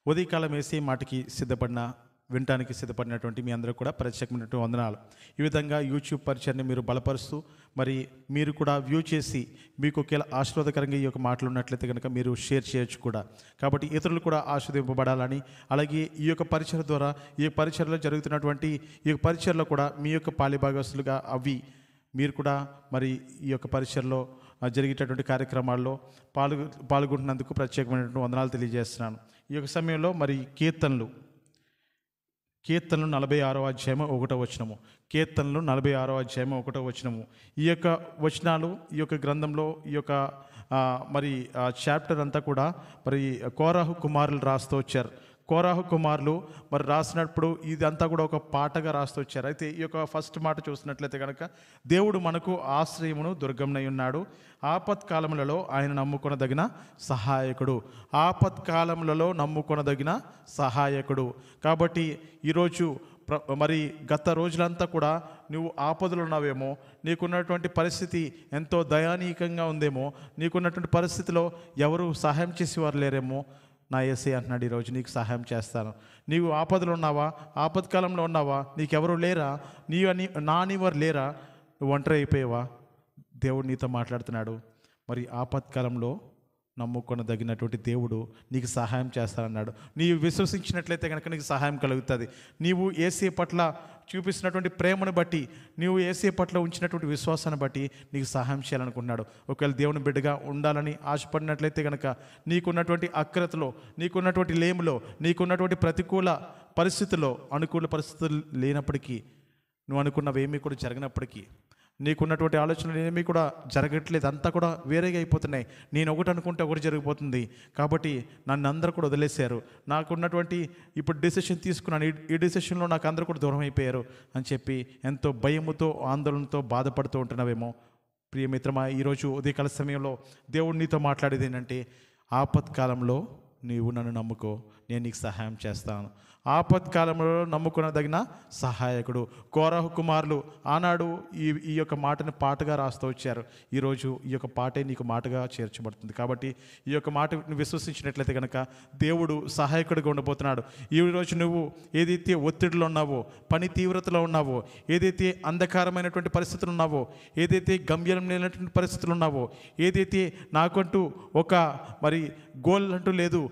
ఉదయకాలం వేసే మాటకి వినటానికి సిద్ధపడినటువంటి మీ అందరూ కూడా ప్రత్యేకమైనటువంటి వందనాలు. ఈ విధంగా యూట్యూబ్ పరిచయాన్ని మీరు బలపరుస్తూ మరి మీరు కూడా వ్యూ చేసి మీకు ఒకేలా ఆశీర్వాదకరంగా ఈ యొక్క మాటలు ఉన్నట్లయితే కనుక మీరు షేర్ చేయొచ్చు కూడా. కాబట్టి ఇతరులు కూడా ఆశీర్వదింపబడాలని, అలాగే ఈ యొక్క పరిచయం ద్వారా ఈ పరిచయలో జరుగుతున్నటువంటి ఈ యొక్క పరిచయలో కూడా మీ యొక్క పాలిభాగస్తులుగా అవి మీరు కూడా మరి ఈ యొక్క పరిచయలో జరిగేటటువంటి కార్యక్రమాల్లో పాల్గొంటున్నందుకు ప్రత్యేకమైనటువంటి వందనాలు తెలియజేస్తున్నాను. ఈ యొక్క సమయంలో మరి కీర్తనలు 46వ అధ్యాయము 1వ వచనము. కీర్తనలు 46వ అధ్యాయము 1వ వచనము. ఈ యొక్క వచనాలు ఈ యొక్క గ్రంథంలో ఈ యొక్క మరి చాప్టర్ అంతా కూడా మరి కోరాహు కుమారులు రాస్తూ వచ్చారు. కోరాహు కుమారులు మరి రాసినప్పుడు ఇదంతా కూడా ఒక పాటగా రాస్తూ వచ్చారు. అయితే ఈ యొక్క ఫస్ట్ మాట చూసినట్లయితే కనుక, దేవుడు మనకు ఆశ్రయమును దుర్గంనై ఉన్నాడు, ఆపత్కాలములలో ఆయన నమ్ముకొనదగిన సహాయకుడు. ఆపత్కాలములలో నమ్ముకొనదగిన సహాయకుడు. కాబట్టి ఈరోజు మరి గత రోజులంతా కూడా నువ్వు ఆపదలు ఉన్నావేమో, నీకున్నటువంటి పరిస్థితి ఎంతో దయానీయంగా ఉందేమో, నీకున్నటువంటి పరిస్థితిలో ఎవరు సహాయం చేసేవారు లేరేమో, నా యేసయ్య అంటున్నాడు ఈరోజు నీకు సహాయం చేస్తాను. నీవు ఆపదలు ఉన్నావా, ఆపత్కాలంలో ఉన్నావా, నీకెవరు లేరా, నీవెవరు లేరా, నువ్వు ఒంటరి అయిపోయావా, దేవుడు నీతో మాట్లాడుతున్నాడు. మరి ఆపత్కాలంలో నమ్ముకొనదగినటువంటి దేవుడు నీకు సహాయం చేస్తానన్నాడు. నీవు విశ్వసించినట్లయితే కనుక నీకు సహాయం కలుగుతుంది. నీవు యేసయ్య పట్ల చూపిస్తున్నటువంటి ప్రేమను బట్టి, నీవు యేసయ్య పట్ల ఉంచినటువంటి విశ్వాసాన్ని బట్టి నీకు సహాయం చేయాలనుకున్నాడు. ఒకవేళ దేవుని బిడ్డగా ఉండాలని ఆశపడినట్లయితే కనుక నీకున్నటువంటి అక్రతలో, నీకున్నటువంటి లేములో, నీకున్నటువంటి ప్రతికూల పరిస్థితుల్లో, అనుకూల పరిస్థితులు లేనప్పటికీ, నువ్వు అనుకున్నవేమీ కూడా జరగనప్పటికీ, నీకున్నటువంటి ఆలోచనలు ఏమీ కూడా జరగట్లేదు, అంతా కూడా వేరేగా అయిపోతున్నాయి. నేను ఒకటి అనుకుంటే ఒకటి జరిగిపోతుంది. కాబట్టి నన్ను అందరూ కూడా వదిలేశారు, నాకున్నటువంటి ఇప్పుడు డెసిషన్ తీసుకున్నాను, ఈ డెసిషన్లో నాకు అందరూ కూడా దూరం అయిపోయారు అని చెప్పి ఎంతో భయముతో ఆందోళనతో బాధపడుతూ ఉంటున్నావేమో. ప్రియమిత్రమా, ఈరోజు ఉదయకాల సమయంలో దేవుడు నీతో మాట్లాడేది ఏంటంటే, ఆపత్కాలంలో నీవు నన్ను నమ్ముకో, నేను నీకు సహాయం చేస్తాను. ఆపత్కాలంలో నమ్ముకునదగిన సహాయకుడు. కోరాహు కుమారులు ఆనాడు ఈ యొక్క మాటని పాటగా రాస్తూ వచ్చారు. ఈరోజు ఈ యొక్క పాటే నీకు మాటగా చేర్చబడుతుంది. కాబట్టి ఈ యొక్క మాట విశ్వసించినట్లయితే కనుక దేవుడు సహాయకుడిగా ఉండబోతున్నాడు. ఈరోజు నువ్వు ఏదైతే ఒత్తిడిలో ఉన్నావో, పని తీవ్రతలో ఉన్నావో, ఏదైతే అంధకారమైనటువంటి పరిస్థితులు ఉన్నావో, ఏదైతే గమ్యం లేనటువంటి పరిస్థితులు ఉన్నావో, ఏదైతే నాకంటూ ఒక మరి గోల్ అంటూ లేదు,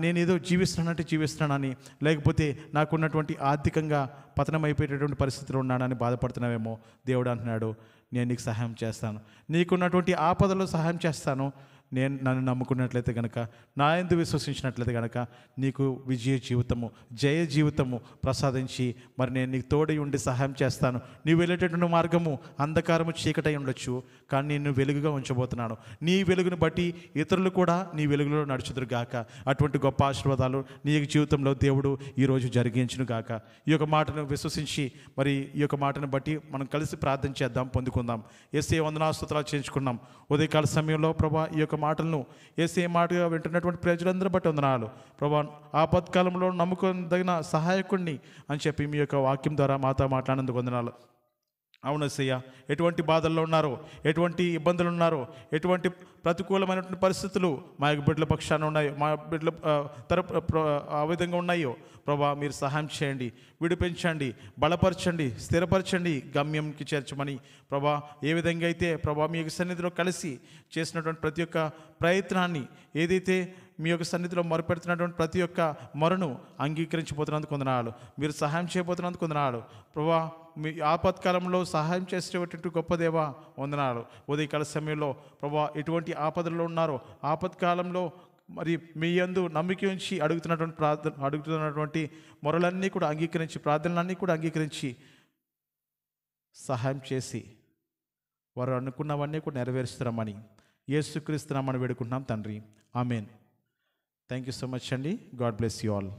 నేనేదో జీవిస్తున్నానని, లేకపోతే నాకున్నటువంటి ఆర్థికంగా పతనమైపోయేటటువంటి పరిస్థితిలో ఉన్నానని బాధపడుతున్నావేమో, దేవుడు అంటున్నాడు నేను నీకు సహాయం చేస్తాను. నీకున్నటువంటి ఆపదలో సహాయం చేస్తాను. నన్ను నమ్ముకున్నట్లయితే కనుక, నా యందు విశ్వసించినట్లయితే కనుక నీకు విజయ జీవితము, జయ జీవితము ప్రసాదించి మరి నేను నీకు తోడై ఉండి సహాయం చేస్తాను. నీవు వెళ్ళేటటువంటి మార్గము అంధకారము చీకటై ఉండొచ్చు, కానీ నేను వెలుగుగా ఉంచబోతున్నాను. నీ వెలుగును బట్టి ఇతరులు కూడా నీ వెలుగులో నడుచుదురు గాక. అటువంటి గొప్ప ఆశీర్వాదాలు నీ జీవితంలో దేవుడు ఈరోజు జరిగించును గాక. ఈ యొక్క మాటను విశ్వసించి మరి ఈ యొక్క మాటను బట్టి మనం కలిసి ప్రార్థన చేద్దాం, పొందుకుందాం. యేసయ్య వందనాలు స్తుతులు చేయించుకున్నాం. ఉదయకాల సమయంలో ప్రభా ఈ యొక్క మాటలను యేసయ్య మాటగా వింటున్నటువంటి ప్రజలందరూ బట్టి వందనాలు ప్రభా. ఆపత్కాలంలో నమ్ముకోదగిన సహాయకుడిని అని చెప్పి మీ యొక్క వాక్యం ద్వారా మాతో మాట్లాడినందుకు వందనాలు. అవును యేసయ్య, ఎటువంటి బాధల్లో ఉన్నారో, ఎటువంటి ఇబ్బందులు ఉన్నారో, ఎటువంటి ప్రతికూలమైనటువంటి పరిస్థితులు మా యొక్క బిడ్డల పక్షాన ఉన్నాయో, మా బిడ్డల ఆ విధంగా ఉన్నాయో ప్రభా, మీరు సహాయం చేయండి, విడిపించండి, బలపరచండి, స్థిరపరచండి, గమ్యంకి చేర్చమని ప్రభా. ఏ విధంగా అయితే ప్రభా మీ యొక్క సన్నిధిలో కలిసి చేసినటువంటి ప్రతి ఒక్క ప్రయత్నాన్ని, ఏదైతే మీ యొక్క సన్నిధిలో మొరపెడుతున్నటువంటి ప్రతి ఒక్క మొరను అంగీకరించిపోతున్నందుకు వందనాలు. మీరు సహాయం చేయబోతున్నందుకు వందనాలు ప్రభా. మీ ఆపత్కాలంలో సహాయం చేసేటువంటి గొప్ప దేవా వందనాలు. ఉదయకాల సమయంలో ప్రభా ఎటువంటి ఆపదల్లో ఉన్నారో, ఆపత్కాలంలో మరి మీ యందు నమ్మిక ఉంచి అడుగుతున్నటువంటి మొరలన్నీ కూడా అంగీకరించి, ప్రార్థనలన్నీ కూడా అంగీకరించి సహాయం చేసి వారు అనుకున్నవన్నీ కూడా నెరవేరుస్తారమని యేసుక్రీస్తు నామమున వేడుకుంటున్నాం తండ్రి, amen. Thank you so much అండి. God bless you all.